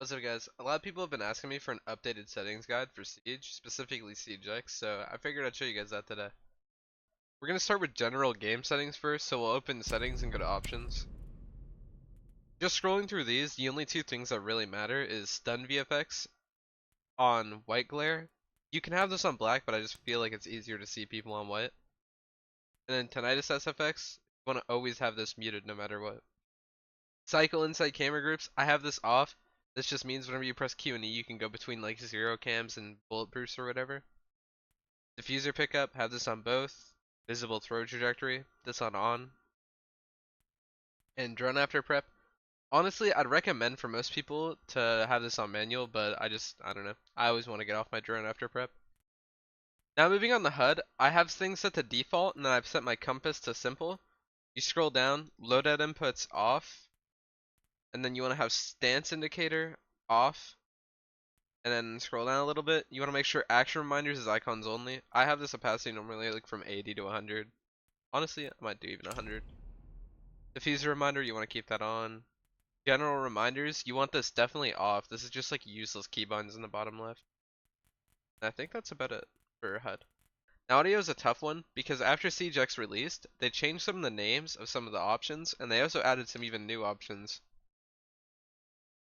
What's up, guys? A lot of people have been asking me for an updated settings guide for Siege, specifically SiegeX, so I figured I'd show you guys that today. We're going to start with general game settings first, so we'll open settings and go to options. Just scrolling through these, the only two things that really matter is stun VFX on white glare. You can have this on black, but I just feel like it's easier to see people on white. And then tinnitus SFX, you want to always have this muted no matter what. Cycle inside camera groups, I have this off. This just means whenever you press Q and E, you can go between like zero cams and bulletproofs or whatever. Diffuser pickup, have this on both. Visible throw trajectory, this on. And drone after prep. Honestly, I'd recommend for most people to have this on manual, but I don't know. I always want to get off my drone after prep. Now moving on the HUD, I have things set to default, and then I've set my compass to simple. You scroll down, loadout inputs off. And then you want to have stance indicator off, and then scroll down a little bit. You want to make sure action reminders is icons only. I have this opacity normally like from 80 to 100. Honestly, I might do even 100. Diffuser reminder, you want to keep that on. General reminders, you want this definitely off. This is just like useless keybinds in the bottom left. And I think that's about it for HUD. Now audio is a tough one because after SiegeX released, they changed some of the names of some of the options, and they also added some even new options.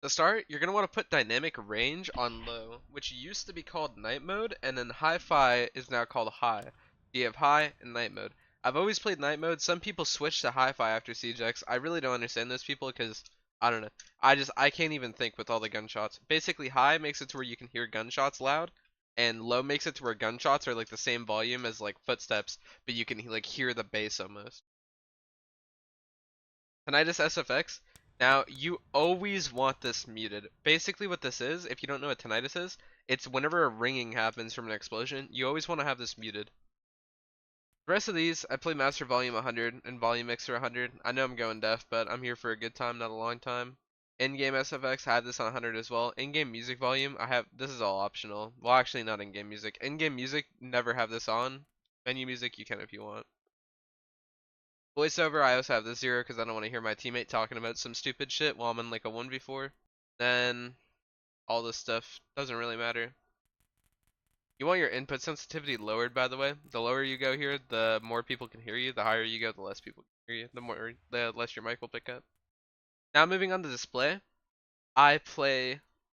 To start, you're going to want to put dynamic range on low, which used to be called night mode, and then hi-fi is now called high. You have high and night mode. I've always played night mode. Some people switch to hi-fi after SiegeX. I really don't understand those people because, I don't know. I can't even think with all the gunshots. Basically, high makes it to where you can hear gunshots loud, and low makes it to where gunshots are like the same volume as like footsteps, but you can like hear the bass almost. Tinnitus SFX. Now, you always want this muted. Basically what this is, if you don't know what tinnitus is, it's whenever a ringing happens from an explosion, you always want to have this muted. The rest of these, I play master volume 100 and volume mixer 100. I know I'm going deaf, but I'm here for a good time, not a long time. In-game SFX, I have this on 100 as well. In-game music volume, this is all optional. Well, actually not in-game music. In-game music, never have this on. Menu music, you can if you want. Voiceover, I also have this 0 because I don't want to hear my teammate talking about some stupid shit while I'm in like a 1v4. Then all this stuff doesn't really matter. You want your input sensitivity lowered, by the way. The lower you go here, the more people can hear you. The higher you go, the less people can hear you. The less your mic will pick up. Now moving on to display, I play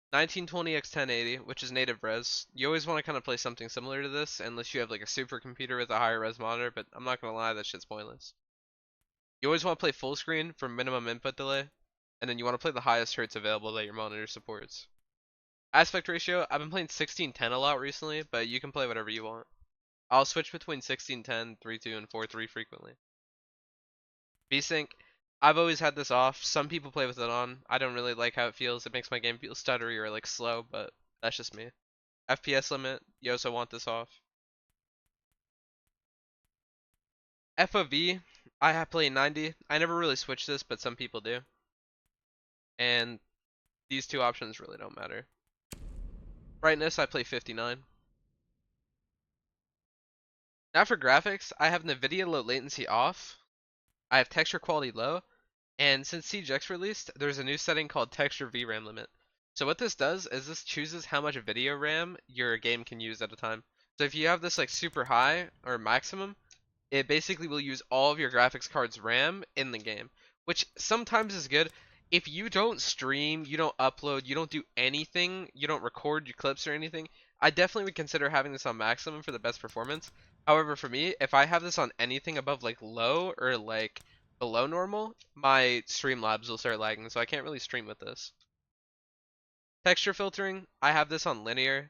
1920 x 1080, which is native res. You always want to kind of play something similar to this, unless you have like a supercomputer with a higher res monitor. But I'm not gonna lie, that shit's pointless. You always want to play full screen for minimum input delay, and then you want to play the highest hertz available that your monitor supports. Aspect ratio, I've been playing 16:10 a lot recently, but you can play whatever you want. I'll switch between 16:10, 3.2, and 4.3 frequently. VSync, I've always had this off. Some people play with it on. I don't really like how it feels. It makes my game feel stuttery or like slow, but that's just me. FPS limit, you also want this off. FOV, I play 90. I never really switch this, but some people do. And these two options really don't matter. Brightness, I play 59. Now for graphics, I have NVIDIA low latency off. I have texture quality low. And since SiegeX released, there's a new setting called texture VRAM limit. So what this does is this chooses how much video RAM your game can use at a time. So if you have this like super high or maximum, it basically will use all of your graphics card's RAM in the game, which sometimes is good. If you don't stream, you don't upload, you don't do anything, you don't record your clips or anything, I definitely would consider having this on maximum for the best performance. However, for me, if I have this on anything above like low or like below normal, my Streamlabs will start lagging, so I can't really stream with this. Texture filtering, I have this on linear.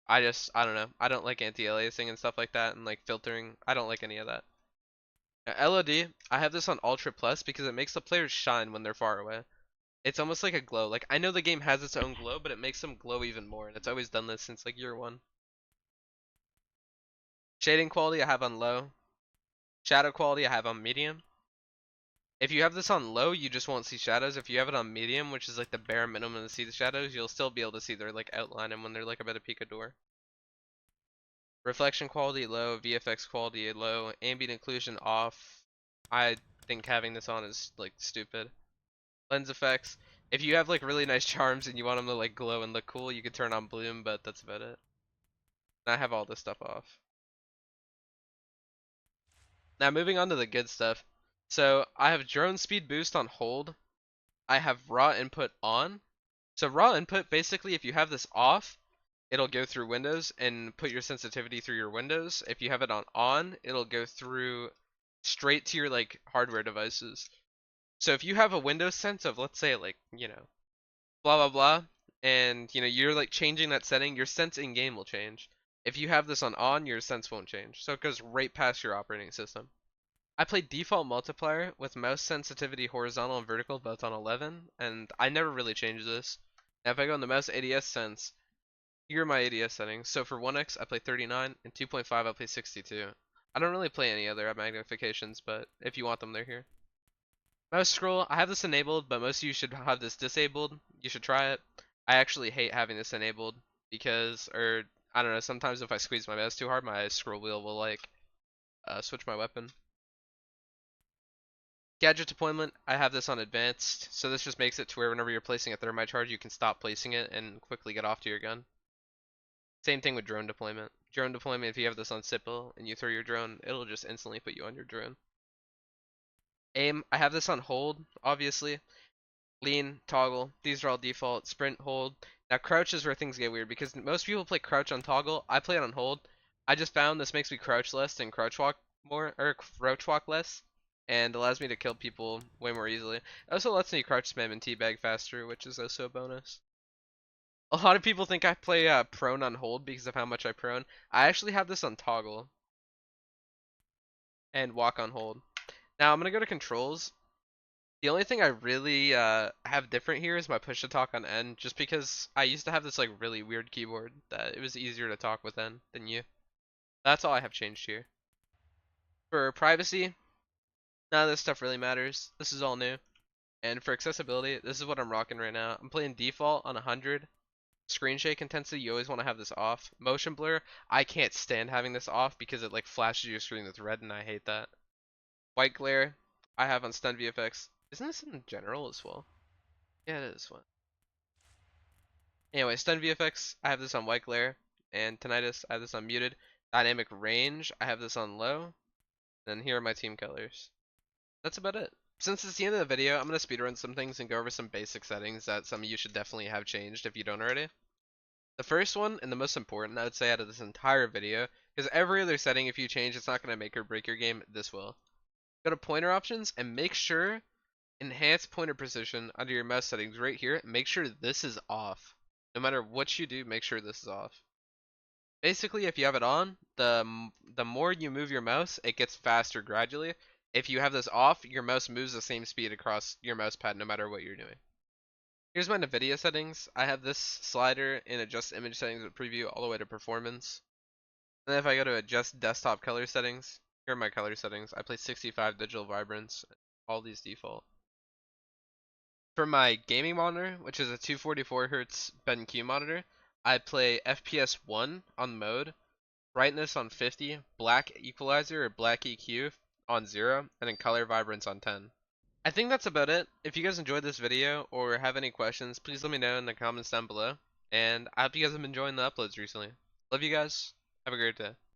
I don't know. I don't like anti-aliasing and stuff like that, and like filtering. I don't like any of that. LOD, I have this on Ultra Plus because it makes the players shine when they're far away. It's almost like a glow. Like, I know the game has its own glow, but it makes them glow even more, and it's always done this since like year 1. Shading quality I have on low. Shadow quality I have on medium. If you have this on low, you just won't see shadows. If you have it on medium, which is like the bare minimum to see the shadows, you'll still be able to see their like outline and when they're like about to peek a door. Reflection quality low, VFX quality low, ambient occlusion off. I think having this on is like stupid. Lens effects, If you have like really nice charms and you want them to like glow and look cool, you could turn on bloom, but that's about it. And I have all this stuff off. Now moving on to the good stuff. So I have drone speed boost on hold. I have raw input on. So raw input, basically if you have this off, it'll go through windows and put your sensitivity through your windows. If you have it on, it'll go through straight to your like hardware devices. So if you have a Windows sense of, let's say, like, blah blah blah, and you're like changing that setting, your sense in game will change. If you have this on, your sense won't change. So it goes right past your operating system. I play default multiplier with mouse sensitivity horizontal and vertical both on 11, and I never really change this. Now if I go in the mouse ADS sense, here are my ADS settings. So for 1x I play 39, and 2.5 I play 62. I don't really play any other magnifications, but if you want them, they're here. Mouse scroll, I have this enabled, but most of you should have this disabled. You should try it. I actually hate having this enabled because, or I don't know, sometimes if I squeeze my mouse too hard, my scroll wheel will like switch my weapon. Gadget deployment, I have this on advanced, so this just makes it to where whenever you're placing a thermite charge, you can stop placing it and quickly get off to your gun. Same thing with drone deployment. Drone deployment, if you have this on simple and you throw your drone, it'll just instantly put you on your drone. Aim, I have this on hold, obviously. Lean, toggle, these are all default. Sprint, hold. Now crouch is where things get weird because most people play crouch on toggle. I play it on hold. I just found this makes me crouch less and crouch walk more, or crouch walk less, and allows me to kill people way more easily. It also lets me crouch spam and teabag faster, which is also a bonus. A lot of people think I play prone on hold because of how much I prone. I actually have this on toggle and walk on hold. Now I'm gonna go to controls. The only thing I really have different here is my push to talk on N, just because I used to have this like really weird keyboard that it was easier to talk with N than you. That's all I have changed here. For privacy, none of this stuff really matters. This is all new. And for accessibility, this is what I'm rocking right now. I'm playing default on 100. Screen shake intensity, you always want to have this off. Motion blur, I can't stand having this off because it like flashes your screen with red and I hate that. White glare, I have on stun VFX. Isn't this in general as well? Yeah, it is one. Anyway, stun VFX, I have this on white glare, and tinnitus, I have this on muted. Dynamic range, I have this on low. And here are my team colors. That's about it. Since it's the end of the video, I'm going to speedrun some things and go over some basic settings that some of you should definitely have changed if you don't already. The first one, and the most important, I would say, out of this entire video, because every other setting, if you change, it's not going to make or break your game, this will. Go to pointer options and make sure enhance pointer precision under your mouse settings right here. Make sure this is off. No matter what you do, make sure this is off. Basically, if you have it on, the more you move your mouse, it gets faster gradually. If you have this off, your mouse moves the same speed across your mouse pad no matter what you're doing. Here's my NVIDIA settings. I have this slider in adjust image settings with preview all the way to performance. And then if I go to adjust desktop color settings, here are my color settings. I play 65 digital vibrance, all these default. For my gaming monitor, which is a 244Hz BenQ monitor, I play FPS 1 on mode, brightness on 50, black equalizer or black EQ on 0, and then color vibrance on 10. I think that's about it. If you guys enjoyed this video or have any questions, please let me know in the comments down below. And I hope you guys have been enjoying the uploads recently. Love you guys. Have a great day.